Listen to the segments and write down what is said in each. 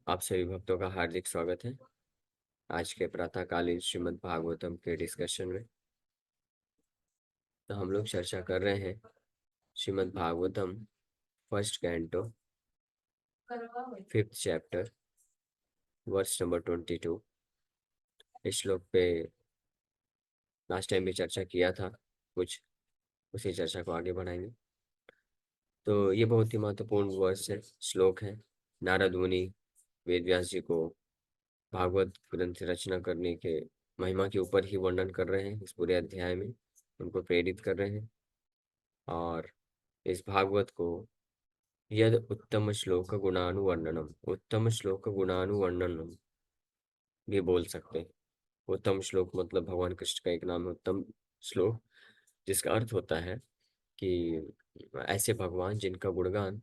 आप सभी भक्तों का हार्दिक स्वागत है आज के प्रातःकालीन श्रीमद् भागवतम के डिस्कशन में। तो हम लोग चर्चा कर रहे हैं Shrimad Bhagavatam first canto 5th chapter verse number 22। इस श्लोक पे लास्ट टाइम भी चर्चा किया था कुछ, उसी चर्चा को आगे बढ़ाएंगे। तो ये बहुत ही महत्वपूर्ण वर्ष है, श्लोक है। नारद मुनि वेद व्यास जी को भागवत ग्रंथ रचना करने के महिमा के ऊपर ही वर्णन कर रहे हैं इस पूरे अध्याय में, उनको प्रेरित कर रहे हैं। और इस भागवत को यद उत्तम श्लोक गुणानुवर्णनम, उत्तम श्लोक गुणानुवर्णनम भी बोल सकते हैं। उत्तम श्लोक मतलब भगवान कृष्ण का एक नाम है उत्तम श्लोक, जिसका अर्थ होता है कि ऐसे भगवान जिनका गुणगान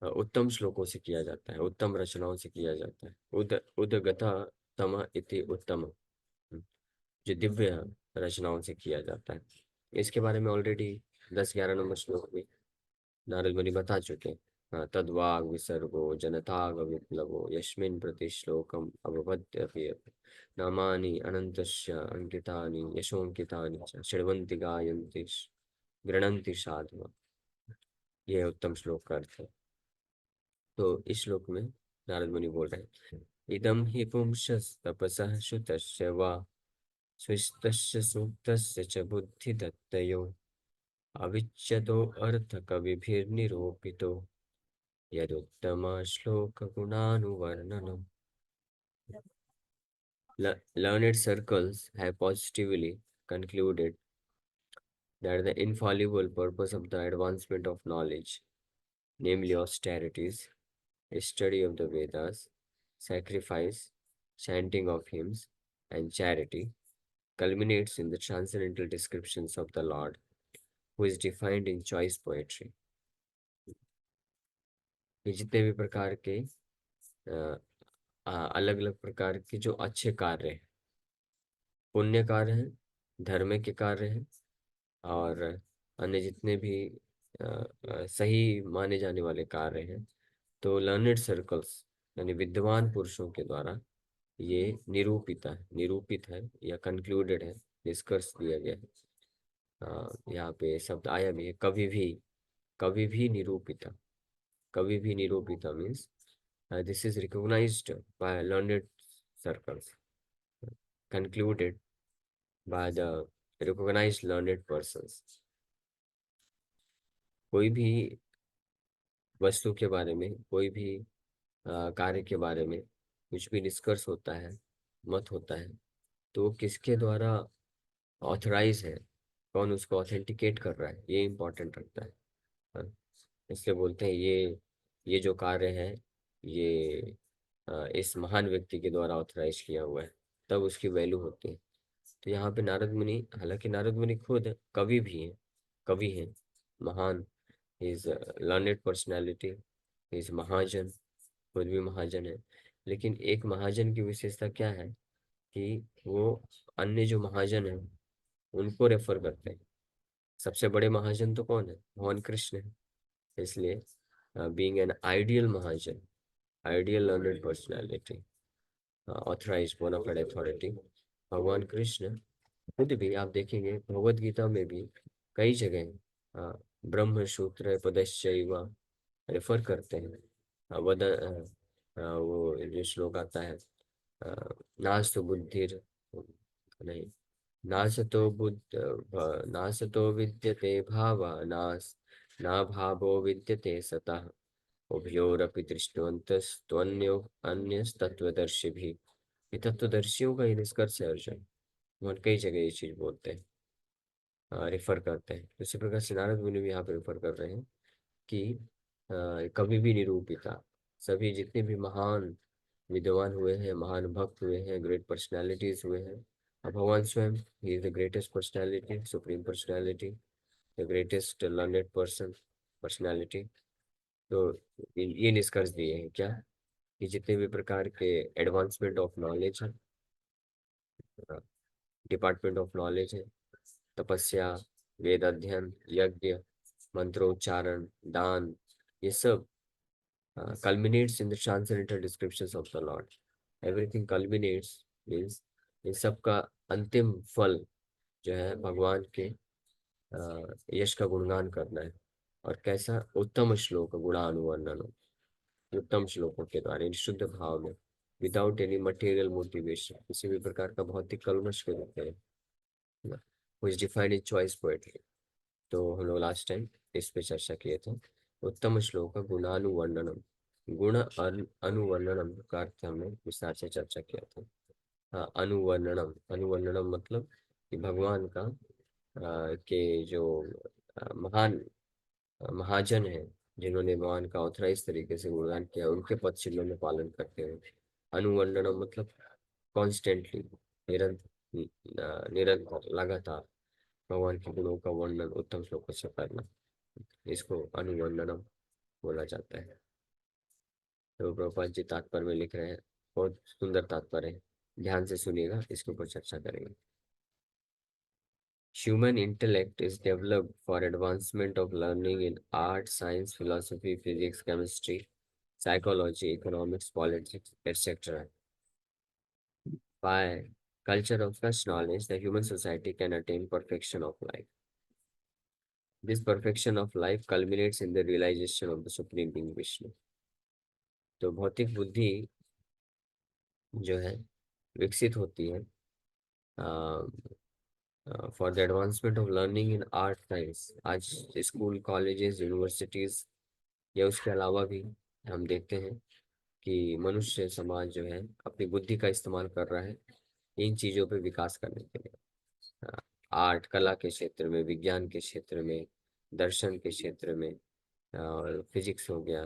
उत्तम श्लोकों से किया जाता है, उत्तम रचनाओं से किया जाता है। उदगता तम इति उत्तम, जो दिव्य रचनाओं से किया जाता है। इसके बारे में ऑलरेडी 10-11 नंबर श्लोक में नारद मुनि बता चुके हैं। तद्वाग विसर्गो जनताग विप्लवो यस्मिन् प्रति श्लोकम अवबध्यपि नामानि अनन्तस्य अंकितानि यशोंकितानि च शृण्वन्ति गायन्ति गृह्णन्ति साधु। यह उत्तम श्लोक का अर्थ है। तो इस श्लोक में नारद मुनि बोल रहे हैं, इदम हि पुंसस् तपसः श्रुतस्य वा स्विस्तस्य सूक्तस्य च बुद्धिदत्तयो अविच्यतो अर्थ कविभिर्निरूपितो यदुत्तम श्लोक गुणानुवर्णनम। Learned circles have positively concluded that the infallible purpose of the advancement of knowledge, namely austerities, study of the Vedas, sacrifice, chanting of hymns, and charity, culminates in the transcendental descriptions of the Lord, who is defined in choice poetry. ये जितने भी प्रकार के अलग अलग प्रकार के जो अच्छे कार्य हैं, पुण्य कार्य हैं, धर्म के कार्य हैं, और अन्य जितने भी सही माने जाने वाले कार्य हैं, तो लर्नेड सर्कल्स यानी विद्वान पुरुषों के द्वारा ये निरूपित है या कंक्लूडेड है, निष्कर्ष दिया गया है। यहाँ पे शब्द आया भी है, कभी भी निरूपिता। कभी भी निरूपिता means this is recognized by learned circles, concluded by the recognized learned persons। कोई भी वस्तु के बारे में, कोई भी कार्य के बारे में कुछ भी निष्कर्ष होता है, मत होता है, तो किसके द्वारा ऑथराइज है, कौन उसको ऑथेंटिकेट कर रहा है, ये इम्पोर्टेंट रखता है। हाँ, इसलिए बोलते हैं ये जो कार्य है ये इस महान व्यक्ति के द्वारा ऑथराइज किया हुआ है, तब उसकी वैल्यू होती है। तो यहाँ पे नारद मुनि, हालांकि नारद मुनि खुद कवि भी हैं, कवि हैं, महान, इज लर्नेड पर्सनैलिटी, इज महाजन, खुद भी महाजन है। लेकिन एक महाजन की विशेषता क्या है कि वो अन्य जो महाजन है उनको रेफर करते हैं। सबसे बड़े महाजन तो कौन है? भगवान कृष्ण है। इसलिए being an ideal mahajan, ideal learned personality, authorised bona fide authority, भगवान कृष्ण खुद भी, आप देखेंगे भगवत गीता में भी कई जगह ब्रह्म सूत्र पदश्चैव रेफर करते हैं। वो जो श्लोक आता है, नास्तु बुद्धिर, नहीं, नासतो नासतो विद्यते भाव ना भावो विद्यते सतः उभयोरपि दृष्टवन्तस्त्वन्यो अन्यस्तत्वदर्शी भी। ये तत्वदर्शियों का ही निष्कर्ष है अर्जुन। वहाँ कई जगह ये चीज बोलते हैं, रेफर करते हैं। इसी प्रकार से नारद मुनि भी यहाँ पे रेफर कर रहे हैं कि कभी भी निरूपिता, सभी जितने भी महान विद्वान हुए हैं, महान भक्त हुए हैं, ग्रेट पर्सनालिटीज हुए हैं, और भगवान स्वयं he is the greatest personality, supreme personality, the greatest learned personality. तो ये निष्कर्ष दिए हैं क्या, कि जितने भी प्रकार के एडवांसमेंट ऑफ नॉलेज है, डिपार्टमेंट ऑफ नॉलेज है, तपस्या, वेद अध्ययन, यज्ञ, मंत्रोच्चारण, दान, ये सब culminates in the transcendental descriptions of the Lord. Everything culminates means इन सब का अंतिम फल जो है भगवान के यश का गुणगान करना है। और कैसा उत्तम श्लोक गुणानुवर्णन, उत्तम श्लोकों के द्वारा इन शुद्ध भाव में, विदाउट एनी मटेरियल मोटिवेशन, किसी भी प्रकार का भौतिक कलमश के रूप में, which defined in choice poetry। तो हम लोग लास्ट टाइम इस पे चर्चा किए थे। उत्तम श्लोक गुणानुवर्णनम, अनुवर्णनम का अर्थ हमने विस्तार से चर्चा किया था। हाँ, अनुवर्णनम, अनुवर्णनम मतलब कि भगवान का के जो महान महाजन है, जिन्होंने भगवान का ऑथराइज तरीके से गुणगान किया, उनके पद चिन्हों में पालन करते हुए। अनुवर्णनम मतलब कॉन्स्टेंटली, निरंतर, निरंतर लगातार भगवान के गुणों का वर्णन उत्तम श्लोकों से करना, इसको अनुवर्णनम बोला जाता है। तो प्रभुपाद जी तात्पर्य में लिख रहे हैं, बहुत सुंदर तात्पर्य है, ध्यान से सुनिएगा, इसके ऊपर चर्चा करेंगे। Human intellect is developed for advancement of learning in art, science, philosophy, physics, chemistry, psychology, economics, politics, etc. By culture of such knowledge, the human society can attain perfection of life. This perfection of life culminates in the realization of the Supreme Being Vishnu. तो भौतिक बुद्धि जो है विकसित होती है for the advancement of learning in art science. आज school, colleges, universities या उसके अलावा भी हम देखते हैं कि मनुष्य समाज जो है अपनी बुद्धि का इस्तेमाल कर रहा है इन चीज़ों पे विकास करने के लिए। आर्ट, कला के क्षेत्र में, विज्ञान के क्षेत्र में, दर्शन के क्षेत्र में, और फिजिक्स हो गया,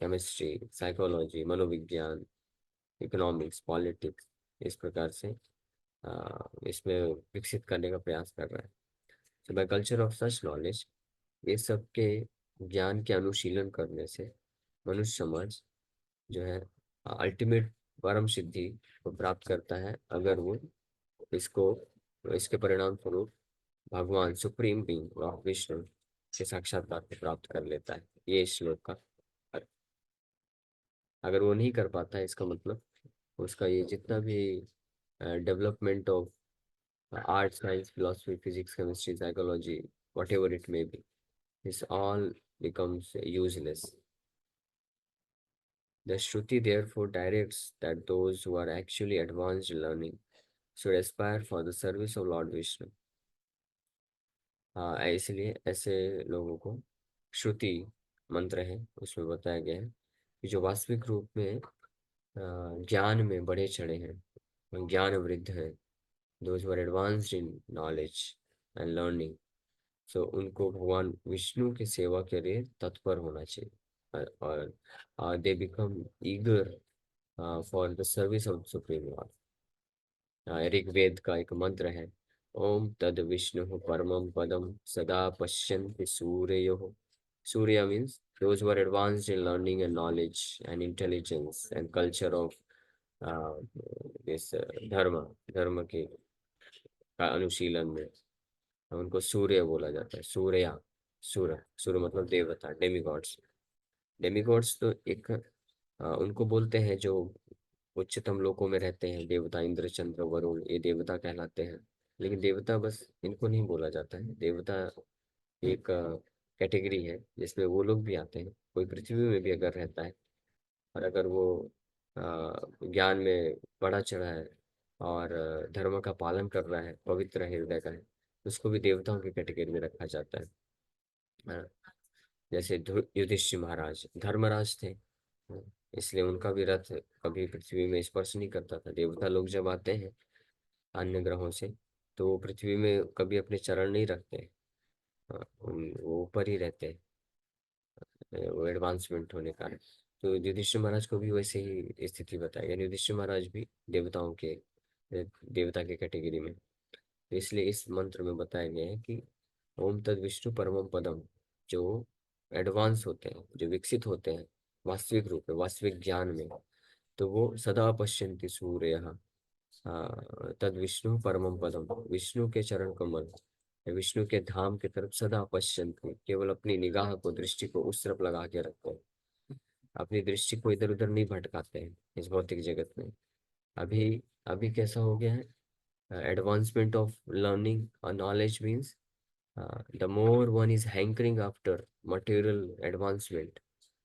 केमिस्ट्री, साइकोलॉजी, मनोविज्ञान, इकोनॉमिक्स, पॉलिटिक्स, इस प्रकार से इसमें विकसित करने का प्रयास कर रहा है। तो by culture of such knowledge, ये सब के ज्ञान के अनुशीलन करने से मनुष्य समाज जो है अल्टीमेट परम सिद्धि को प्राप्त करता है, अगर वो इसको, इसके परिणाम स्वरूप भगवान सुप्रीम बीइंग और विष्णु के साक्षात्कार को प्राप्त कर लेता है। ये श्लोक का अर्थ। अगर वो नहीं कर पाता है, इसका मतलब उसका ये जितना भी development of art, science, philosophy, physics, chemistry, psychology, whatever it may be, this all becomes useless. The Shruti therefore directs that those who are actually advanced in learning should aspire for the service of Lord Vishnu. इसलिए ऐसे लोगों को श्रुति मंत्र है उसमें बताया गया है कि जो वास्तविक रूप में ज्ञान में बढ़े चढ़े हैं, ज्ञान वृद्ध हैं, those who are advanced in knowledge and learning, सो उनको भगवान विष्णु की सेवा के लिए तत्पर होना चाहिए, और they become eager for the service of supreme lord. Rigveda का एक मंत्र है, ओम तद विष्णु परमं पदम सदा पश्यन्ति सूर्यो। सूर्य means those who are advanced in learning and knowledge and intelligence and culture of this धर्म के अनुशीलन में उनको सूर्य बोला जाता है। सूर्या, सूर्य, सूर्य मतलब देवता, डेमीगॉड्स। डेमीगॉड्स तो एक उनको बोलते हैं जो उच्चतम लोकों में रहते हैं, देवता इंद्र, चंद्र, वरुण, ये देवता कहलाते हैं। लेकिन देवता बस इनको नहीं बोला जाता है, देवता एक कैटेगरी है जिसमें वो लोग भी आते हैं। कोई पृथ्वी में भी अगर रहता है और अगर वो ज्ञान में बढ़ा चढ़ा है और धर्म का पालन कर रहा है, पवित्र हृदय का है, उसको भी देवताओं की कैटेगरी में रखा जाता है। जैसे युधिष्ठिर महाराज धर्मराज थे, इसलिए उनका भी रथ कभी पृथ्वी में स्पर्श नहीं करता था। देवता लोग जब आते हैं अन्य ग्रहों से, तो वो पृथ्वी में कभी अपने चरण नहीं रखते, वो ऊपर ही रहते हैं, वो एडवांसमेंट होने कारण। तो युधिष्ठिर महाराज को भी वैसे ही स्थिति बताई गई। युधिष्ठिर महाराज भी देवताओं के, देवता के कैटेगरी में। तो इसलिए इस मंत्र में बताया गया है कि ओम तद विष्णु परमम पदम, जो एडवांस होते हैं, जो विकसित होते हैं वास्तविक रूप में, वास्तविक ज्ञान में, तो वो सदा पश्यन्ति सूर्य तद विष्णु परमम पदम, विष्णु के चरण कमल, विष्णु के धाम की तरफ सदा पश्यन्ति, केवल अपनी निगाह को, दृष्टि को उस तरफ लगा के रखते हैं। अपनी दृष्टि को इधर उधर नहीं भटकाते हैं इस भौतिक जगत में। अभी अभी कैसा हो गया है, एडवांसमेंट ऑफ लर्निंग और knowledge means the more one is hankering after material advancement,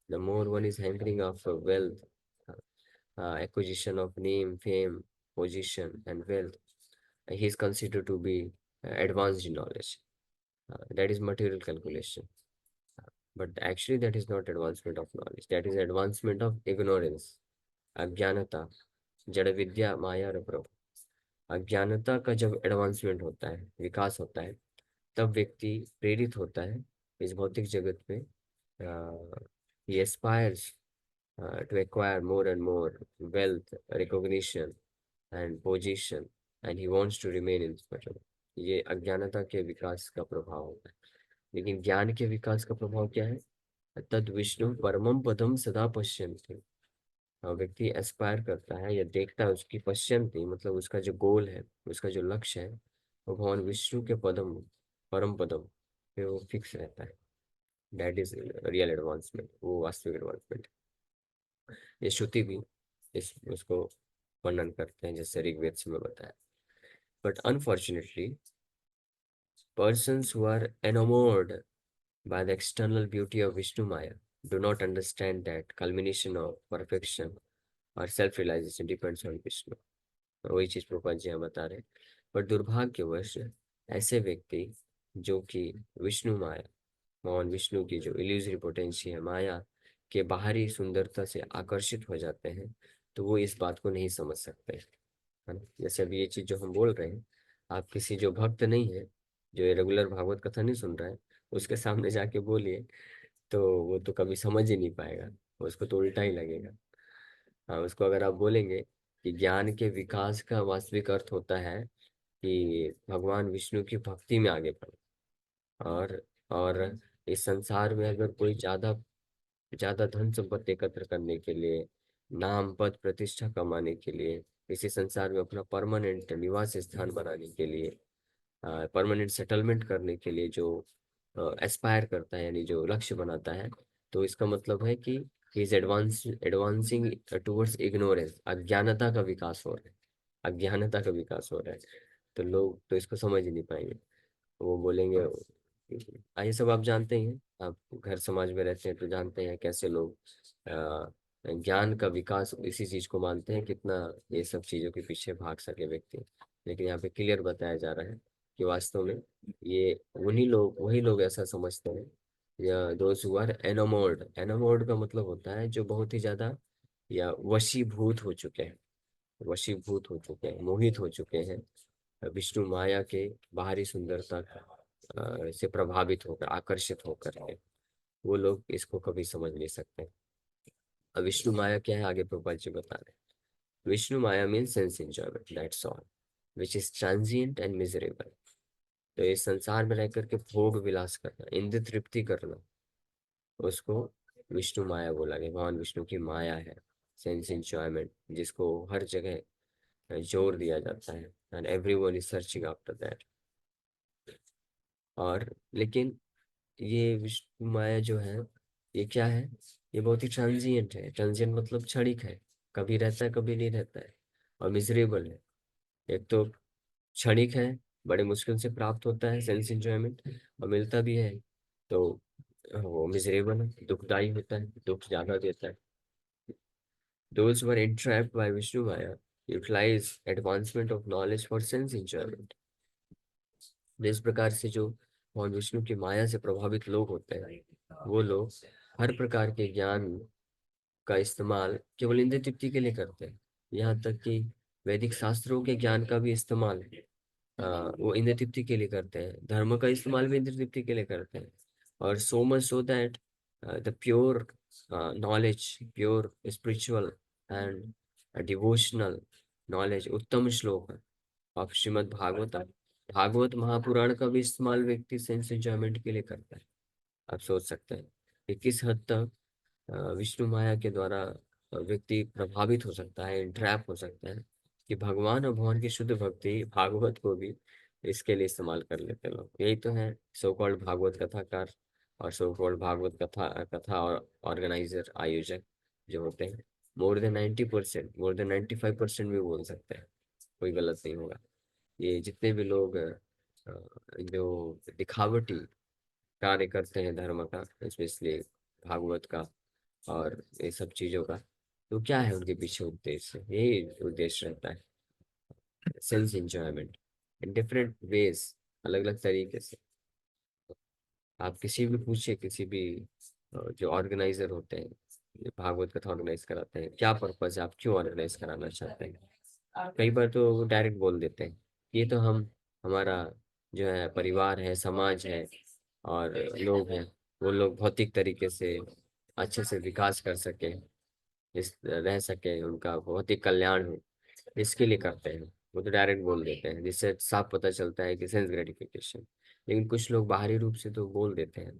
the more one is hankering after wealth, acquisition of name, fame, position, and wealth, he is considered to be advanced in knowledge. That is material calculation. But actually, that is not advancement of knowledge. That is advancement of ignorance, अज्ञानता, जड़ विद्या, माया और प्रभु। अज्ञानता का जब advancement होता है, विकास होता है, तब व्यक्ति प्रेरित होता है इस भौतिक जगत में। he aspires to acquire more and more wealth, recognition, and position, and he wants to remain in this matter. ये अज्ञानता के विकास का प्रभाव होता है। लेकिन ज्ञान के विकास का प्रभाव क्या है? तद विष्णु परमम पदम सदा पश्यन्ति। व्यक्ति एस्पायर करता है या देखता है, उसकी पश्यन्ति मतलब उसका जो गोल है, उसका जो लक्ष्य है, वो भगवान विष्णु के पदम, परम पदम पे वो फिक्स रहता है। दैट इज रियल एडवांसमेंट, वो वास्तविक एडवांसमेंट। ये श्रुति भी इस उसको वर्णन करते हैं, जैसे ऋग्वेद से मैं बताया। But unfortunately persons who are enamored by the external beauty of Vishnu Maya do not understand that culmination of perfection or self-realization depends on Vishnu। वही चीज प्रभुपाद जी यहाँ बता रहे हैं। पर दुर्भाग्यवश ऐसे व्यक्ति जो कि विष्णु माया, भगवान विष्णु की जो इल्यूजरी पोटेंसी है, माया के बाहरी सुंदरता से आकर्षित हो जाते हैं, तो वो इस बात को नहीं समझ सकते, है ना। जैसे अभी ये चीज जो हम बोल रहे हैं, आप किसी जो भक्त नहीं है, जो ये रेगुलर भागवत कथा नहीं सुन रहा है, उसके सामने जाके बोलिए तो वो तो कभी समझ ही नहीं पाएगा, उसको तो उल्टा ही लगेगा। हाँ, उसको अगर आप बोलेंगे कि ज्ञान के विकास का वास्तविक अर्थ होता है कि भगवान विष्णु की भक्ति में आगे बढ़ो, और और इस संसार में अगर कोई ज्यादा ज्यादा धन संपत्ति एकत्र करने के लिए, नाम पद प्रतिष्ठा कमाने के लिए, इसी संसार में अपना परमानेंट निवास स्थान बनाने के लिए, परमानेंट सेटलमेंट करने के लिए जो एस्पायर करता है, यानी जो लक्ष्य बनाता है, तो इसका मतलब है कि he is advancing towards ignorance. अज्ञानता का विकास हो रहा है, अज्ञानता का विकास हो रहा है। तो लोग तो इसको समझ ही नहीं पाएंगे, वो बोलेंगे। ये सब आप जानते ही हैं, आप घर समाज में रहते हैं तो जानते हैं कैसे लोग ज्ञान का विकास इसी चीज को मानते हैं, कितना ये सब चीजों के पीछे भाग सके व्यक्ति। लेकिन यहाँ पे क्लियर बताया जा रहा है कि वास्तव में ये उन्हीं लोग, वही लोग ऐसा समझते हैं, या दोज हु आर एनामोर्ड। एनामोर्ड का मतलब होता है जो बहुत ही ज्यादा या वशीभूत हो चुके हैं, वशीभूत हो चुके हैं, मोहित हो चुके हैं विष्णु माया के बाहरी सुंदरता से प्रभावित होकर, आकर्षित होकर के। वो लोग इसको कभी समझ नहीं सकते। अब विष्णु माया क्या है, आगे प्रभुपाद जी बता रहे हैं। Vishnu Maya means sense enjoyment, that's all, which is transient and miserable. तो इस संसार में रह करके भोग विलास करना, इंद्र तृप्ति करना, उसको विष्णु माया बोला गया। भगवान विष्णु की माया है सेंस एंजॉयमेंट, जिसको हर जगह जोर दिया जाता है, and everyone is searching after that. और लेकिन ये विष्णु माया जो है, ये क्या है? ये बहुत ही ट्रांजिएंट है। ट्रांजिएंट मतलब क्षणिक है, कभी रहता है कभी नहीं रहता है, और मिजरेबल है। एक तो क्षणिक है, बड़े मुश्किल से प्राप्त होता है सेंस एंजॉयमेंट, और मिलता भी है तो वो मिजरेबल है, दुखदाई होता है, दुख ज्यादा देता है। Those who are entrapped by Vishnu Maya utilize advancement of knowledge for sense enjoyment। इस प्रकार से जो भगवान विष्णु की माया से प्रभावित लोग होते हैं, वो लोग हर प्रकार के ज्ञान का इस्तेमाल केवल इंद्रिय तृप्ति के लिए करते हैं। यहाँ तक कि वैदिक शास्त्रों के ज्ञान का भी इस्तेमाल वो इंद्रिय तृप्ति के लिए करते हैं, धर्म का इस्तेमाल भी इंद्रिय तृप्ति के लिए करते हैं। और so much so that the pure knowledge, pure spiritual and devotional knowledge, उत्तम श्लोक ऑफ श्रीमद् भागवत, भागवत महापुराण का भी इस्तेमाल व्यक्ति सेंस एंजॉयमेंट के लिए करता है। आप सोच सकते हैं कि किस हद तक विष्णु माया के द्वारा व्यक्ति प्रभावित हो सकता है, इंट्रैप हो सकता है, कि भगवान और भगवान की शुद्ध भक्ति भागवत को भी इसके लिए इस्तेमाल कर लेते हैं लोग। यही तो है सो कॉल्ड भागवत कथाकार और सो कॉल्ड भागवत कथा कथा और ऑर्गेनाइजर, आयोजक। जो होते हैं, मोर देन 90%, मोर देन 95% भी बोल सकते हैं, कोई गलत नहीं होगा। ये जितने भी लोग जो दिखावटी कार्य करते हैं धर्म का, स्पेशली भागवत का और ये सब चीज़ों का, तो क्या है उनके पीछे उद्देश्य? यही उद्देश्य रहता है, sense enjoyment in different ways, अलग अलग तरीके से। आप किसी भी पूछिए, किसी भी जो ऑर्गेनाइजर होते हैं, जो भागवत कथा ऑर्गेनाइज कराते हैं, क्या पर्पज है, आप क्यों ऑर्गेनाइज कराना चाहते हैं? कई बार तो वो डायरेक्ट बोल देते हैं, ये तो हम, हमारा जो है परिवार है, समाज है और लोग हैं, वो लोग भौतिक तरीके से अच्छे से विकास कर सके, इस रह सके, उनका भौतिक कल्याण हो, इसके लिए करते हैं। वो तो डायरेक्ट बोल देते हैं, जिससे साफ पता चलता है कि सेंस ग्रेटिफिकेशन। लेकिन कुछ लोग बाहरी रूप से तो बोल देते हैं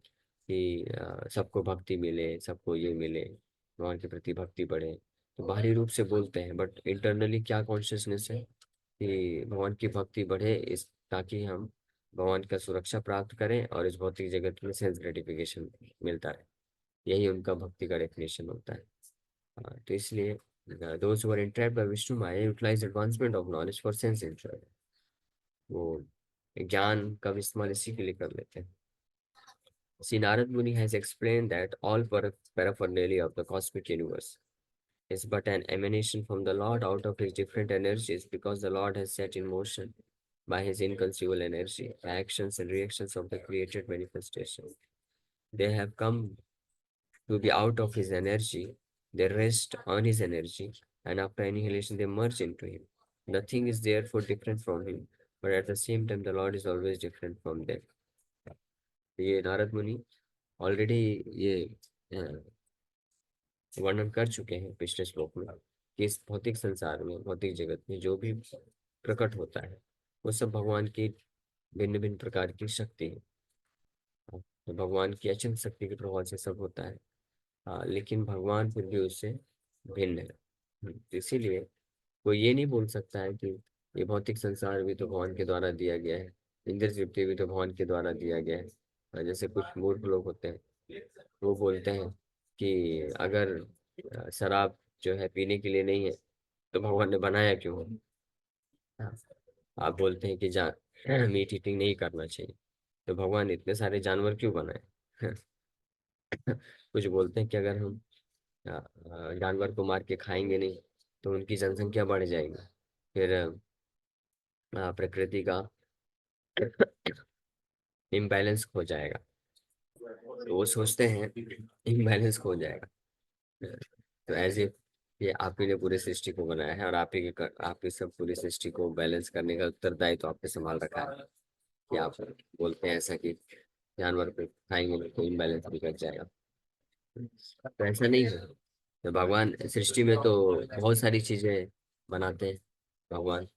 कि सबको भक्ति मिले, सबको ये मिले, भगवान के प्रति भक्ति बढ़े, तो बाहरी रूप से बोलते हैं, बट इंटरनली क्या कॉन्शियसनेस है कि भगवान की भक्ति बढ़े, इस ताकि हम भगवान का सुरक्षा प्राप्त करें और इस भौतिक जगत में सेंस ग्रेटिफिकेशन मिलता है। यही उनका भक्ति का डेफिनेशन होता है। तो इसलिए those who are entrapped by Vishnu Maya utilize advancement of knowledge for sense enjoyment। वो ज्ञान का इस्तेमाल इसी के लिए कर लेते हैं। See, Narad Muni has explained that all paraphernalia of the cosmic universe is but an emanation from the Lord out of his different energies, because the Lord has set in motion by his inconceivable energy the actions and reactions of the created manifestation. They have come to be out of his energy, they rest on his energy, and after annihilation, they merge into him. Nothing is therefore different from him, but at the same time, the Lord is always different from them. ये नारद मुनि already ये अ, वर्णन कर चुके हैं पिछले श्लोक में कि इस भौतिक संसार में, भौतिक जगत में जो भी प्रकट होता है, वो सब भगवान की भिन्न भिन्न प्रकार की शक्ति है। तो भगवान की अचिंत शक्ति के प्रभाव से सब होता है। लेकिन भगवान फिर भी उससे भिन्न है। तो इसीलिए कोई ये नहीं बोल सकता है कि ये भौतिक संसार भी तो भगवान के द्वारा दिया गया है, इंद्र तृप्ति भी तो भगवान के द्वारा दिया गया है। जैसे कुछ मूर्ख लोग होते हैं, वो बोलते हैं कि अगर शराब जो है पीने के लिए नहीं है, तो भगवान ने बनाया क्यों है? हाँ, आप बोलते हैं कि मीट ईटिंग नहीं करना चाहिए, तो भगवान ने इतने सारे जानवर क्यों बनाए? कुछ बोलते हैं कि अगर हम जानवर को मार के खाएंगे नहीं, तो उनकी जनसंख्या बढ़ जाएगी, फिर प्रकृति का इम्बैलेंस हो जाएगा। तो वो सोचते हैं इम्बैलेंस हो जाएगा। तो एज इफ ये आप ही ने पूरी सृष्टि को बनाया है, और आप ही सब पूरी सृष्टि को बैलेंस करने का उत्तरदायित्व तो आपने संभाल रखा है, कि आप बोलते हैं ऐसा कि जानवर को खाएंगे तो इम्बैलेंस भी कर जाएगा। तो ऐसा नहीं है। तो भगवान सृष्टि में तो बहुत सारी चीजें बनाते हैं भगवान।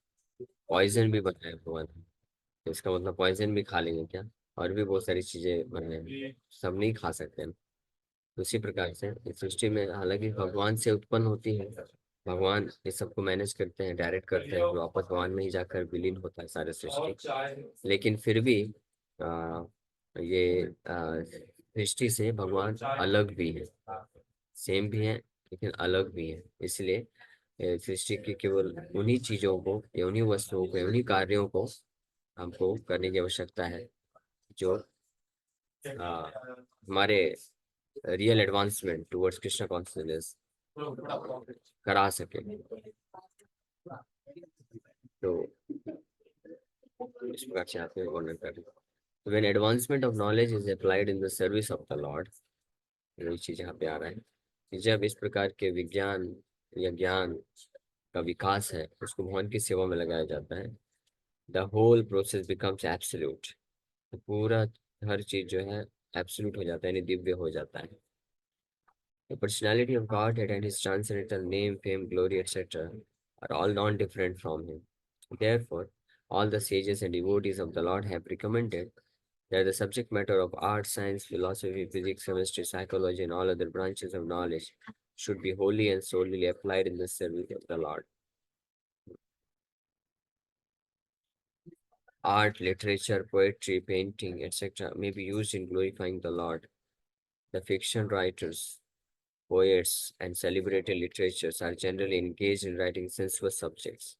पॉइजन भी बनाए भगवान, तो इसका मतलब पॉइजन भी खा लेंगे क्या? और भी बहुत सारी चीजें बन रही हैं, सब नहीं खा सकते हैं। तो उसी प्रकार से इस सृष्टि में हालांकि भगवान से उत्पन्न होती है, भगवान इस सबको मैनेज करते हैं, डायरेक्ट करते हैं, जो आपस भगवान में ही जाकर विलीन होता है सारे सृष्टि। लेकिन फिर भी आ, ये सृष्टि से भगवान अलग भी है, सेम भी है लेकिन अलग भी है। इसलिए सृष्टि की केवल उन्हीं चीजों को या उन्हीं वस्तुओं को या उन्हीं कार्यों को हमको करने की आवश्यकता है, जो हमारे real advancement towards Krishna consciousness करा सके। तो इस प्रकार से आपको वर्णन करें। When advancement of knowledge is applied in the service of the Lord, वही चीज यहाँ पे आ रहा है कि जब इस प्रकार के विज्ञान या ज्ञान का विकास है, उसको भगवान की सेवा में लगाया जाता है, the whole process becomes absolute. तो पूरा हर चीज जो है एब्सोल्यूट हो जाता है, यानी दिव्य हो जाता है। The personality of Godhead and his transcendental name, fame, glory, etc. are all non-different from him. Therefore, all the sages and devotees of the Lord have recommended that the subject matter of art, science, philosophy, physics, chemistry, psychology, and all other branches of knowledge should be wholly and solely applied in the service of the Lord. Art, literature, poetry, painting, etc. may be used in glorifying the Lord. The fiction writers Poets and celebrated literatures are generally engaged in writing sensuous subjects.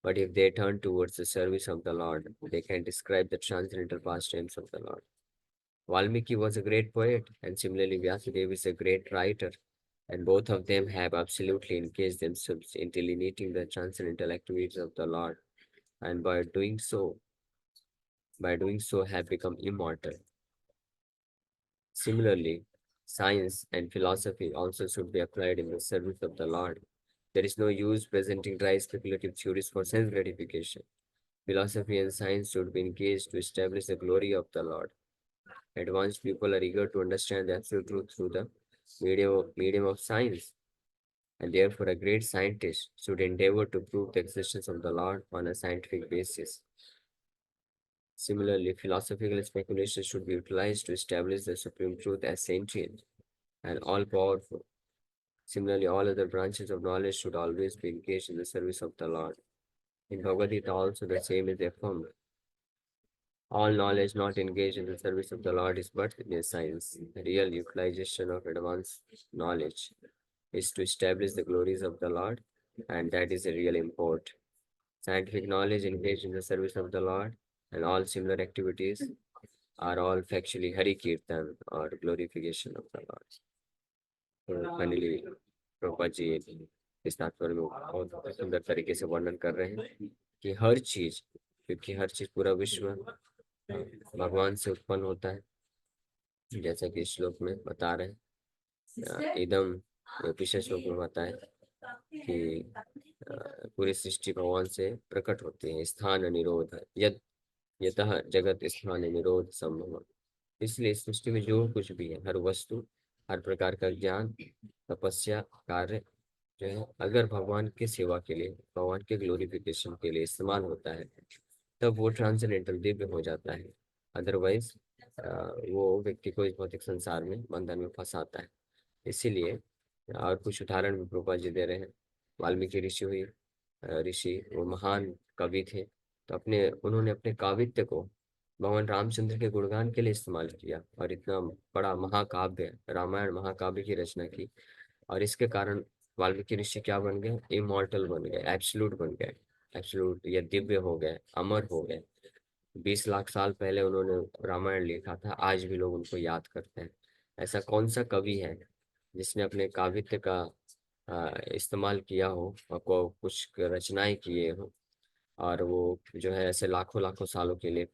But if they turn towards the service of the Lord, they can describe the transcendental pastimes of the Lord. Valmiki was a great poet, and similarly, Vyasadeva is a great writer, and both of them have absolutely engaged themselves in delineating the transcendental activities of the Lord, and by doing so, have become immortal. Similarly, science and philosophy also should be applied in the service of the Lord. There is no use presenting dry speculative theories for sense gratification. Philosophy and science should be engaged to establish the glory of the Lord. Advanced people are eager to understand the absolute truth through the medium of science, and therefore a great scientist should endeavor to prove the existence of the Lord on a scientific basis. Similarly, philosophical speculation should be utilized to establish the supreme truth as sentient and all-powerful. Similarly, all other branches of knowledge should always be engaged in the service of the Lord. In Bhagavad Gita also the same is affirmed. All knowledge not engaged in the service of the Lord is but mere science. The real utilization of advanced knowledge is to establish the glories of the Lord, and that is a real import. Scientific knowledge engaged in the service of the Lord and all similar activities are all factually Hari Kirtan or glorification of the Lord. तो finally Prabhupada ji इस तात्पर्य में बहुत सुंदर तरीके से वर्णन कर रहे हैं कि हर चीज, क्योंकि हर चीज पूरा विश्व भगवान से उत्पन्न होता है, जैसा कि इस श्लोक में बता रहे हैं। इदम पिछले श्लोक में बताए कि पूरी सृष्टि भगवान से प्रकट होती है। स्थान निरोध यद यतः जगत स्थान निरोध संभव। इसलिए इस सृष्टि में जो कुछ भी है, हर वस्तु, हर प्रकार का ज्ञान, तपस्या, कार्य जो है, अगर भगवान की सेवा के लिए, भगवान के ग्लोरिफिकेशन के लिए इस्तेमाल होता है, तब वो ट्रांसेंडेंटल दिव्य हो जाता है। अदरवाइज वो व्यक्ति को इस भौतिक संसार में बंधन में फंसाता है। इसीलिए और कुछ उदाहरण भी प्रभुपाद जी दे रहे हैं। वाल्मीकि ऋषि हुई ऋषि, वो महान कवि थे, तो उन्होंने अपने काव्यत्य को भगवान रामचंद्र के गुणगान के लिए इस्तेमाल किया, और इतना बड़ा महाकाव्य रामायण महाकाव्य की रचना की, और इसके कारण वाल्मीकि ऋषि क्या बन गए? इमॉर्टल बन गए, एब्सोल्यूट बन गए। एब्सोल्यूट या दिव्य हो गए, अमर हो गए। 20 लाख साल पहले उन्होंने रामायण लिखा था, आज भी लोग उनको याद करते हैं। ऐसा कौन सा कवि है जिसने अपने काव्यत्य का इस्तेमाल किया हो और को कुछ रचनाएं किए हो, और वो जो है ऐसे लाखों लाखों सालों के लिए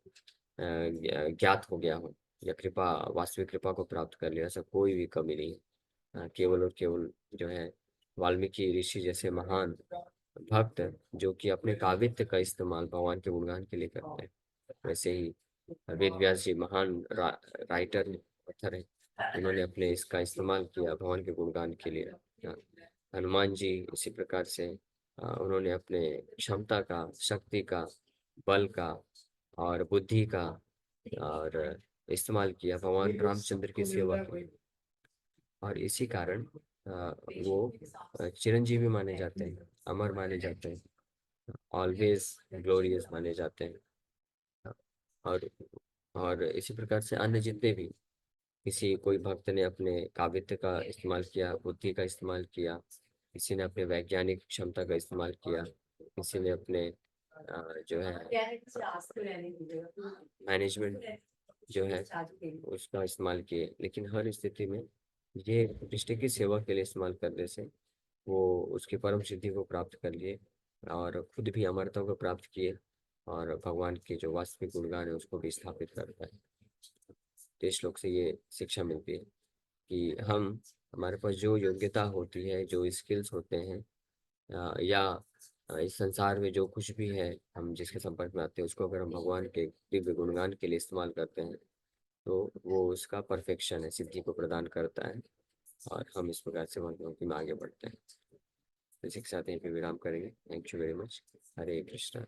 ज्ञात हो गया हो, या कृपा, वास्तविक कृपा को प्राप्त कर लिया? ऐसा कोई भी कवि नहीं है। केवल और केवल जो है वाल्मीकि ऋषि जैसे महान भक्त, जो कि अपने काव्यत्य का इस्तेमाल भगवान के गुणगान के लिए करते हैं। वैसे ही वेद व्यास जी महान राइटर है, पत्थर है, उन्होंने अपने इसका इस्तेमाल किया भगवान के गुणगान के लिए। हनुमान जी इसी प्रकार से उन्होंने अपने क्षमता का, शक्ति का, बल का और बुद्धि का और इस्तेमाल किया भगवान रामचंद्र की सेवा के लिए, और इसी कारण वो चिरंजीवी माने जाते हैं, अमर माने जाते हैं, ऑलवेज ग्लोरियस माने जाते हैं। और इसी प्रकार से अन्य जितने भी किसी कोई भक्त ने अपने काव्यत्य का इस्तेमाल किया, बुद्धि का इस्तेमाल किया, किसी ने अपने वैज्ञानिक क्षमता का इस्तेमाल किया, किसी ने अपने जो है मैनेजमेंट जो है उसका इस्तेमाल किए, लेकिन हर स्थिति में ये दृष्टि की सेवा के लिए इस्तेमाल करने से वो उसकी परम सिद्धि को प्राप्त कर लिए, और खुद भी अमरता को प्राप्त किए, और भगवान के जो वास्तविक गुणगान है उसको भी स्थापित करता है। तो इस श्लोक से ये शिक्षा मिलती है कि हमारे पास जो योग्यता होती है, जो स्किल्स होते हैं, या इस संसार में जो कुछ भी है, हम जिसके संपर्क में आते हैं, उसको अगर हम भगवान के दिव्य गुणगान के लिए इस्तेमाल करते हैं, तो वो उसका परफेक्शन है, सिद्धि को प्रदान करता है, और हम इस प्रकार से भक्ति में आगे बढ़ते हैं। तो इसी के साथ यहीं पे विराम करेंगे। Thank you very much. Hare Krishna.